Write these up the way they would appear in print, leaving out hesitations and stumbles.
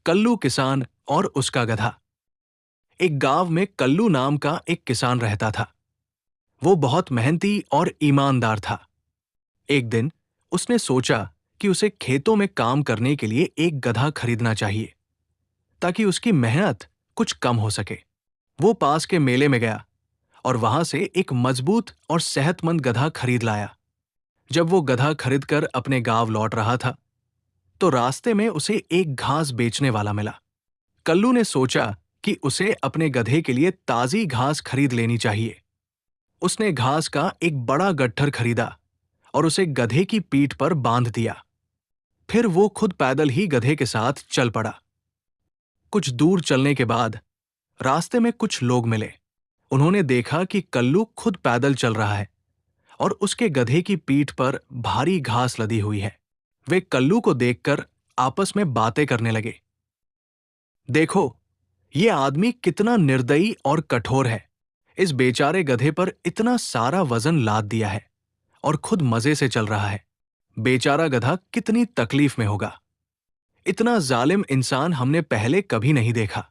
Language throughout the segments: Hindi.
कल्लू किसान और उसका गधा। एक गांव में कल्लू नाम का एक किसान रहता था। वो बहुत मेहनती और ईमानदार था। एक दिन उसने सोचा कि उसे खेतों में काम करने के लिए एक गधा खरीदना चाहिए, ताकि उसकी मेहनत कुछ कम हो सके। वो पास के मेले में गया और वहां से एक मजबूत और सेहतमंद गधा खरीद लाया। जब वो गधा खरीदकर अपने गांव लौट रहा था, तो रास्ते में उसे एक घास बेचने वाला मिला। कल्लू ने सोचा कि उसे अपने गधे के लिए ताजी घास खरीद लेनी चाहिए। उसने घास का एक बड़ा गट्ठर खरीदा और उसे गधे की पीठ पर बांध दिया। फिर वो खुद पैदल ही गधे के साथ चल पड़ा। कुछ दूर चलने के बाद रास्ते में कुछ लोग मिले। उन्होंने देखा कि कल्लू खुद पैदल चल रहा है और उसके गधे की पीठ पर भारी घास लदी हुई है। वे कल्लू को देखकर आपस में बातें करने लगे। देखो, ये आदमी कितना निर्दयी और कठोर है। इस बेचारे गधे पर इतना सारा वजन लाद दिया है और खुद मजे से चल रहा है। बेचारा गधा कितनी तकलीफ में होगा। इतना जालिम इंसान हमने पहले कभी नहीं देखा।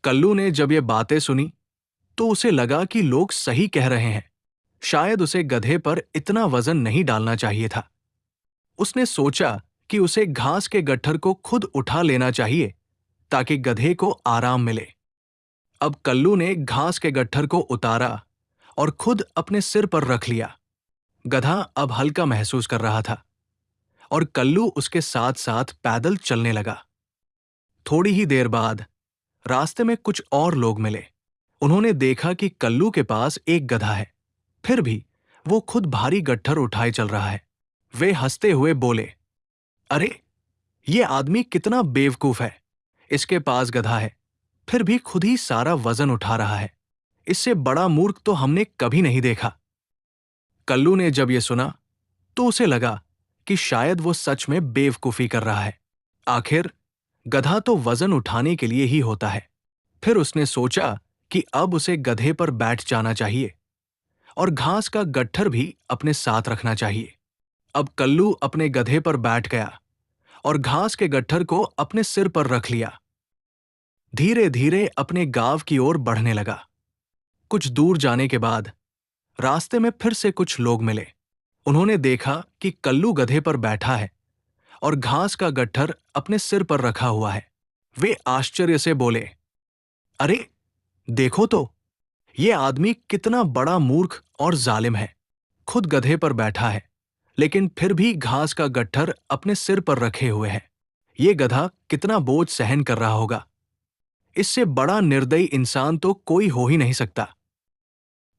कल्लू ने जब ये बातें सुनी, तो उसे लगा कि लोग सही कह रहे हैं। शायद उसे गधे पर इतना वजन नहीं डालना चाहिए था। उसने सोचा कि उसे घास के गट्ठर को खुद उठा लेना चाहिए, ताकि गधे को आराम मिले। अब कल्लू ने घास के गट्ठर को उतारा और खुद अपने सिर पर रख लिया। गधा अब हल्का महसूस कर रहा था और कल्लू उसके साथ साथ पैदल चलने लगा। थोड़ी ही देर बाद रास्ते में कुछ और लोग मिले। उन्होंने देखा कि कल्लू के पास एक गधा है, फिर भी वो खुद भारी गट्ठर उठाए चल रहा है। वे हंसते हुए बोले, अरे, ये आदमी कितना बेवकूफ है। इसके पास गधा है, फिर भी खुद ही सारा वजन उठा रहा है। इससे बड़ा मूर्ख तो हमने कभी नहीं देखा। कल्लू ने जब ये सुना, तो उसे लगा कि शायद वो सच में बेवकूफी कर रहा है। आखिर गधा तो वजन उठाने के लिए ही होता है। फिर उसने सोचा कि अब उसे गधे पर बैठ जाना चाहिए और घास का गट्ठर भी अपने साथ रखना चाहिए। अब कल्लू अपने गधे पर बैठ गया और घास के गट्ठर को अपने सिर पर रख लिया। धीरे धीरे अपने गांव की ओर बढ़ने लगा। कुछ दूर जाने के बाद रास्ते में फिर से कुछ लोग मिले। उन्होंने देखा कि कल्लू गधे पर बैठा है और घास का गट्ठर अपने सिर पर रखा हुआ है। वे आश्चर्य से बोले, अरे, देखो तो, ये आदमी कितना बड़ा मूर्ख और जालिम है। खुद गधे पर बैठा है, लेकिन फिर भी घास का गट्ठर अपने सिर पर रखे हुए है। ये गधा कितना बोझ सहन कर रहा होगा। इससे बड़ा निर्दयी इंसान तो कोई हो ही नहीं सकता।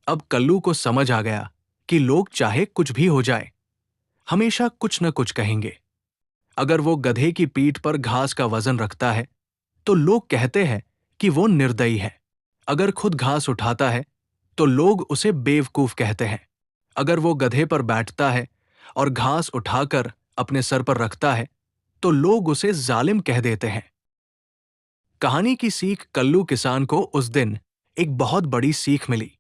अब कल्लू को समझ आ गया कि लोग चाहे कुछ भी हो जाए, हमेशा कुछ न कुछ कहेंगे। अगर वो गधे की पीठ पर घास का वजन रखता है, तो लोग कहते हैं कि वो निर्दयी है। अगर खुद घास उठाता है, तो लोग उसे बेवकूफ कहते हैं। अगर वो गधे पर बैठता है और घास उठाकर अपने सर पर रखता है, तो लोग उसे जालिम कह देते हैं। कहानी की सीख कल्लू किसान को उस दिन एक बहुत बड़ी सीख मिली।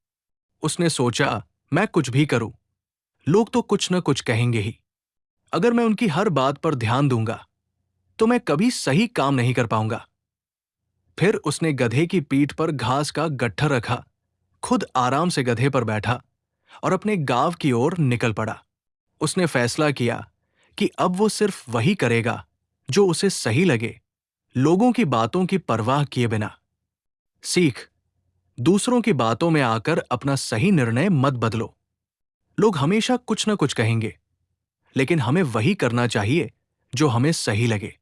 उसने सोचा, मैं कुछ भी करूं, लोग तो कुछ न कुछ कहेंगे ही। अगर मैं उनकी हर बात पर ध्यान दूंगा, तो मैं कभी सही काम नहीं कर पाऊंगा। फिर उसने गधे की पीठ पर घास का गट्ठर रखा, खुद आराम से गधे पर बैठा और अपने गांव की ओर निकल पड़ा। उसने फैसला किया कि अब वो सिर्फ वही करेगा जो उसे सही लगे, लोगों की बातों की परवाह किए बिना। सीख: दूसरों की बातों में आकर अपना सही निर्णय मत बदलो। लोग हमेशा कुछ न कुछ कहेंगे, लेकिन हमें वही करना चाहिए जो हमें सही लगे।